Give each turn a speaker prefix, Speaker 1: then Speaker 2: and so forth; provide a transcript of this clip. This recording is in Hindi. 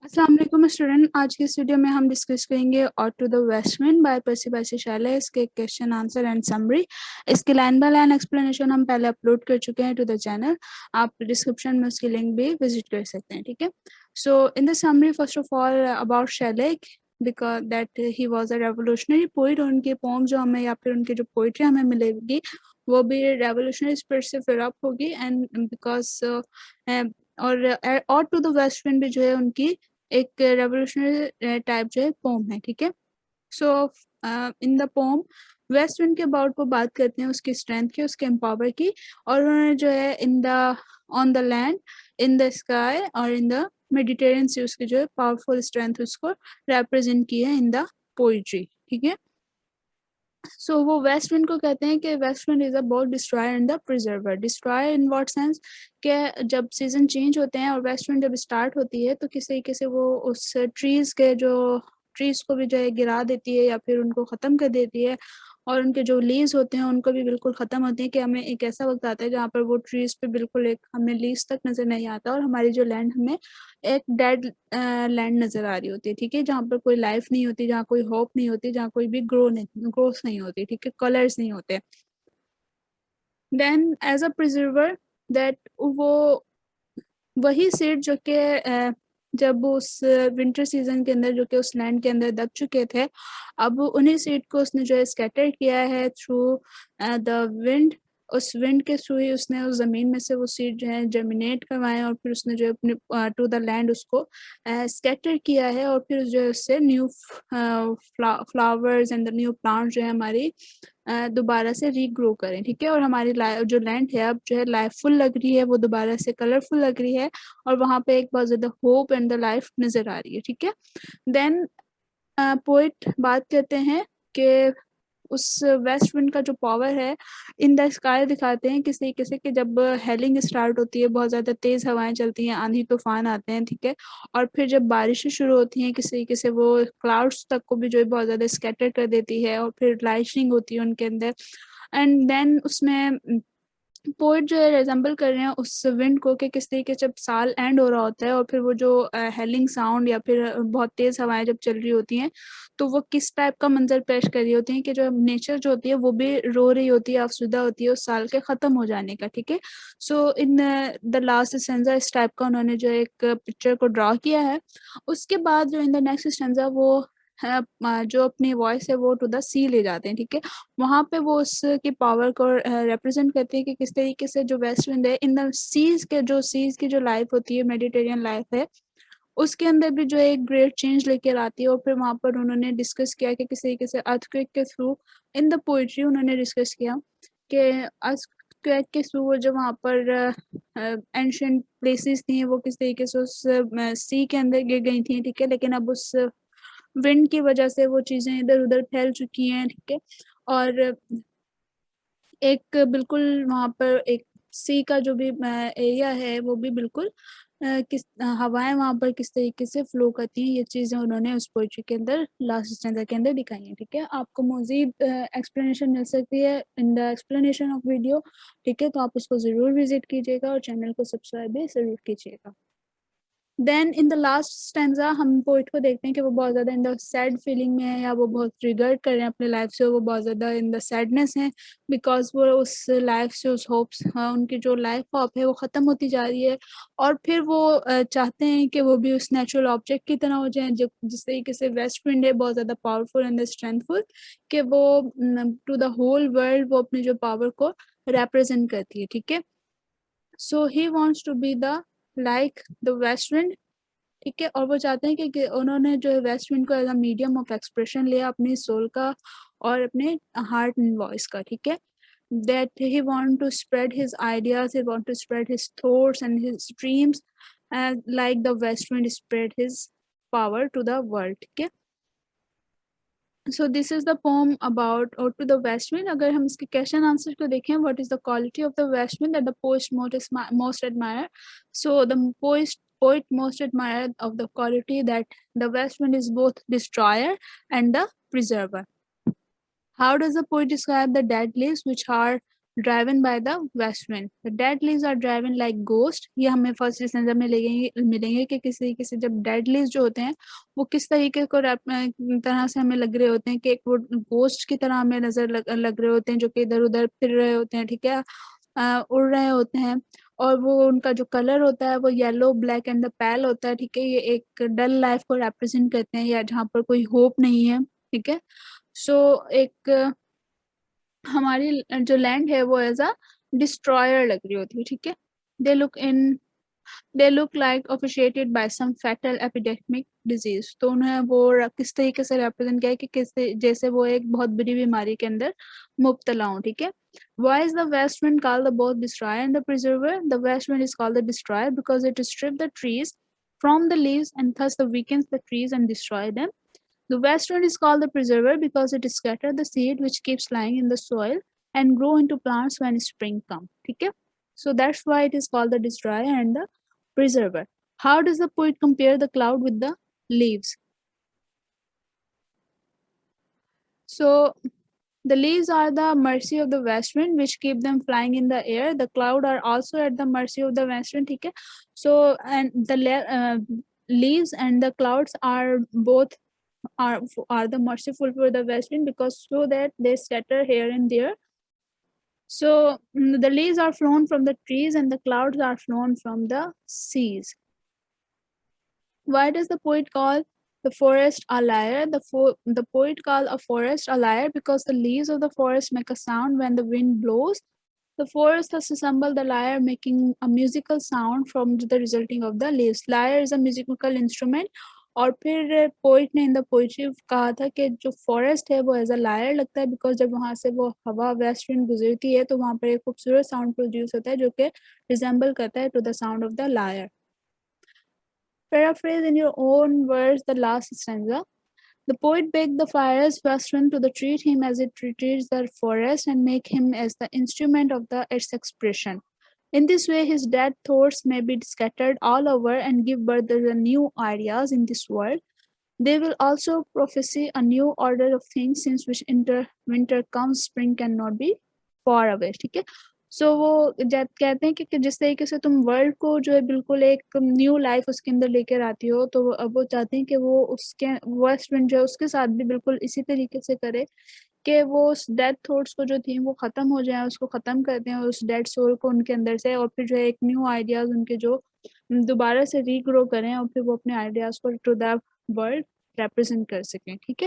Speaker 1: अस्सलाम वालेकुम स्टूडेंट। आज की इस वीडियो में हम डिस्कस करेंगे और to the west wind by Percy Bysshe Shelley. इसके क्वेश्चन आंसर एंड समरी, इसके लाइन बाय लाइन एक्सप्लेनेशन हम पहले अपलोड कर चुके हैं टू द चैनल। आप डिस्क्रिप्शन में उसकी लिंक भी विजिट कर सकते हैं, ठीक है। So in the summary first of all about Shelley, because that he was a revolutionary poet. और उनके पोम जो हमें या फिर उनकी जो पोइट्री हमें मिलेगी वो भी रेवोल्यूशनरी स्पिरिट से फिल अप होगी। एंड बिकॉज और टू द वेस्ट विंड भी जो है उनकी एक रेवोल्यूशनरी टाइप जो है पोम है, ठीक है। So in the poem west wind के अबाउट वो बात करते हैं उसकी स्ट्रेंथ की, उसके एम्पावर की। और उन्होंने जो है in the on the land, in the sky और इन द मेडिटेरियन सी उसकी जो है पावरफुल स्ट्रेंथ उसको रिप्रेजेंट की है इन द पोइट्री, ठीक है। सो वो वेस्ट विंड को कहते हैं कि west wind is a both destroyer and the preserver. Destroyer in what sense कि जब सीजन चेंज होते हैं और वेस्ट विंड जब स्टार्ट होती है तो किस तरीके से वो उस ट्रीज के जो ट्रीज को भी जो है गिरा देती है या फिर उनको ख़त्म कर देती है। और उनके जो लीव्स होते हैं उनको भी बिल्कुल ख़त्म होती है कि हमें एक ऐसा वक्त आता है जहाँ पर वो ट्रीज पे बिल्कुल एक हमें लीव्स तक नज़र नहीं आता और हमारी जो लैंड हमें एक डेड लैंड नज़र आ रही होती है, ठीक है। जहाँ पर कोई लाइफ नहीं होती, जहाँ कोई होप नहीं होती, जहाँ कोई भी ग्रोथ नहीं होती, ठीक है, कलर्स नहीं होते। Then as a preserver that वो वही सीड जो कि जब उस विंटर सीजन के अंदर जो कि उस लैंड के अंदर दब चुके थे, अब उन्हीं सीड को उसने जो है स्कैटर किया है थ्रू द विंड। उस विंड के थ्रू ही उसने उस ज़मीन में से वो सीड जो है जर्मिनेट करवाए और फिर उसने जो है अपने टू द लैंड उसको स्कैटर किया है। और फिर जो है उससे new flowers and the new plant जो है हमारी दोबारा से रीग्रो करें, ठीक है। और हमारी जो लैंड है अब जो है लाइफफुल लग रही है, वो दोबारा से कलरफुल लग रही है और वहाँ पे एक बहुत ज़्यादा होप एंड द लाइफ नज़र आ रही है, ठीक है। देन पोइट बात करते हैं कि उस वेस्ट विंड का जो पावर है इन द स्काई दिखाते हैं किस तरीके से कि जब हेलिंग स्टार्ट होती है, बहुत ज़्यादा तेज़ हवाएं चलती हैं, आंधी तूफान आते हैं, ठीक है। और फिर जब बारिशें शुरू होती हैं किस तरीके से वो क्लाउड्स तक को भी जो है बहुत ज़्यादा स्कैटर कर देती है और फिर लाइटनिंग होती है उनके अंदर। एंड देन उसमें पोइट जो है रिजेंबल कर रहे हैं उस विंड को कि किस तरीके से जब साल एंड हो रहा होता है और फिर वो जो हेलिंग साउंड या फिर बहुत तेज़ हवाएं जब चल रही होती हैं तो वो किस टाइप का मंजर पेश कर रही होती हैं कि जो नेचर जो होती है वो भी रो रही होती है, अफसुदा होती है उस साल के ख़त्म हो जाने का, ठीक है। So in the last stanza इस टाइप का उन्होंने जो एक पिक्चर को ड्रा किया है। उसके बाद जो इन द नेक्स्ट स्टेंजा वो जो अपनी वॉइस है वो टू द सी ले जाते हैं, ठीक है। वहाँ पे वो उसकी पावर को रिप्रेजेंट करती है कि किस तरीके से जो वेस्ट विंड है इन द सीज की जो लाइफ होती है, मेडिटेरियन लाइफ है, उसके अंदर भी जो है एक ग्रेट चेंज लेकर आती है। और फिर वहाँ पर उन्होंने डिस्कस किया कि किस तरीके से अर्थक्वेक के थ्रू इन द पोइट्री उन्होंने डिस्कस किया कि अर्थक्वेक के थ्रू वो जो वहाँ पर एंशियंट प्लेसेस थी वो किस तरीके से उस सी के अंदर गिर गई थी, ठीक है। लेकिन अब उस विंड की वजह से वो चीज़ें इधर-उधर फैल चुकी हैं, ठीक है। और एक बिल्कुल वहाँ पर एक सी का जो भी एरिया है वो भी बिल्कुल हवाएं वहाँ पर किस तरीके से फ्लो करती हैं, ये चीज़ें उन्होंने उस पोइट्री के अंदर लास्ट स्टैंजा के अंदर दिखाई हैं, ठीक है। आपको मज़ीद एक्सप्लेनेशन मिल सकती है in the explanation of video, ठीक है। तो आप उसको ज़रूर विजिट कीजिएगा और चैनल को सब्सक्राइब भी ज़रूर कीजिएगा। Then in the last stanza हम पोइट को देखते हैं कि वो बहुत ज़्यादा इन द सैड फीलिंग में है या वो बहुत रिग्रेट कर रहे हैं अपने लाइफ से, वो बहुत ज़्यादा इन द सैडनेस है बिकॉज वो उस लाइफ से उस होप्स उनकी जो लाइफ होप है वो ख़त्म होती जा रही है। और फिर वो चाहते हैं कि वो भी उस नेचुरल ऑब्जेक्ट की तरह हो जाए जो जिस तरीके से वेस्ट विंड है बहुत ज़्यादा पावरफुल एंड स्ट्रेंथफुल कि वो टू द होल वर्ल्ड वो अपनी जो पावर को रिप्रेजेंट करती है, ठीक है। So he wants to be the like the west wind, ठीक है। और वो चाहते हैं कि उन्होंने जो है वेस्ट विंड को as a medium of expression लिया अपनी सोल का और अपने हार्ट एंड वॉइस का, ठीक है। That he want to spread his ideas, he want to spread his thoughts and his dreams like the west wind spread his power to the world, ठीक है। So this is the poem about और टू द वेस्ट विंड। अगर हम इसके क्वेश्चन आंसर को देखें, what is the quality of the west wind that the poet most admire? So the poet most admired of the quality that the west wind is both destroyer and the preserver. How does the poet describe the dead leaves which are driven by the west wind. The dead leaves are driven like ghost. ये हमें फर्स्ट स्टैंजा में मिलेंगे कि किस तरीके से जब डेड लीव्स जो होते हैं वो किस तरीके को तरह से हमें लग रहे होते हैं कि एक वो गोस्ट की तरह हमें नजर लग रहे होते हैं जो कि इधर उधर फिर रहे होते हैं, ठीक है, उड़ रहे होते हैं। और वो उनका जो कलर होता है वो येलो ब्लैक एंड द पैल होता है, ठीक है। ये एक डल लाइफ को रिप्रेजेंट करते हैं या जहाँ पर कोई होप नहीं है, ठीक है। सो एक हमारी जो लैंड है वो एज अ डिस्ट्रॉयर लग रही होती है, ठीक है। They look in they look like officiated by some fatal epidemic disease. तो उन्हें वो किस तरीके से रिप्रेजेंट किया है कि किस जैसे वो एक बहुत बुरी बीमारी के अंदर मुब्तला हूँ, ठीक है। Why is the west wind called the both destroyer and the preserver? The west wind is called the destroyer because it strips the trees from the leaves and thus weakens the trees and destroy them. The west wind is called the preserver because it scatters the seed which keeps lying in the soil and grow into plants when spring comes. ठीक है? So that's why it is called the destroyer and the preserver. How does the poet compare the cloud with the leaves? So the leaves are the mercy of the west wind which keep them flying in the air. The cloud are also at the mercy of the west wind, ठीक है? So and the leaves and the clouds are both are the merciful for the west wind because so that they scatter here and there. So the leaves are flown from the trees and the clouds are flown from the seas. Why does the poet call the forest a lyre? The poet called a forest a lyre because the leaves of the forest make a sound when the wind blows. The forest thus resemble the lyre, making a musical sound from the resulting of the leaves. Lyre is a musical instrument. और फिर पोइट ने इन द पोइट्री कहा था कि जो फॉरेस्ट है वो एज अ लायर लगता है बिकॉज जब वहाँ से वो हवा वेस्ट विंड गुजरती है तो वहाँ पर एक खूबसूरत साउंड प्रोड्यूस होता है जो कि रिजेंबल करता है to the sound of the lyre. Paraphrase in your own words the last stanza. The poet begged the fire's west wind to treat him as it treats the forest and make him as the instrument of its expression. In this way, his dead thoughts may be scattered all over and give birth to the new ideas in this world. They will also prophesy a new order of things since which winter comes, spring cannot be far away. ठीक है। सो वो जब कहते हैं कि जिस तरीके से तुम वर्ल्ड को जो है बिल्कुल एक न्यू लाइफ उसके अंदर लेकर आती हो तो अब वो चाहते हैं कि वो उसके वेस्ट विंड जो है उसके साथ भी बिल्कुल इसी तरीके से करे कि वो उस डेड थॉट्स को जो थी वो ख़त्म हो जाए, उसको ख़त्म कर दें और उस डेड सोल को उनके अंदर से और फिर जो है एक न्यू आइडियाज़ उनके जो दोबारा से रीग्रो करें और फिर वो अपने आइडियाज़ को टू द वर्ल्ड रिप्रेजेंट कर सकें, ठीक है।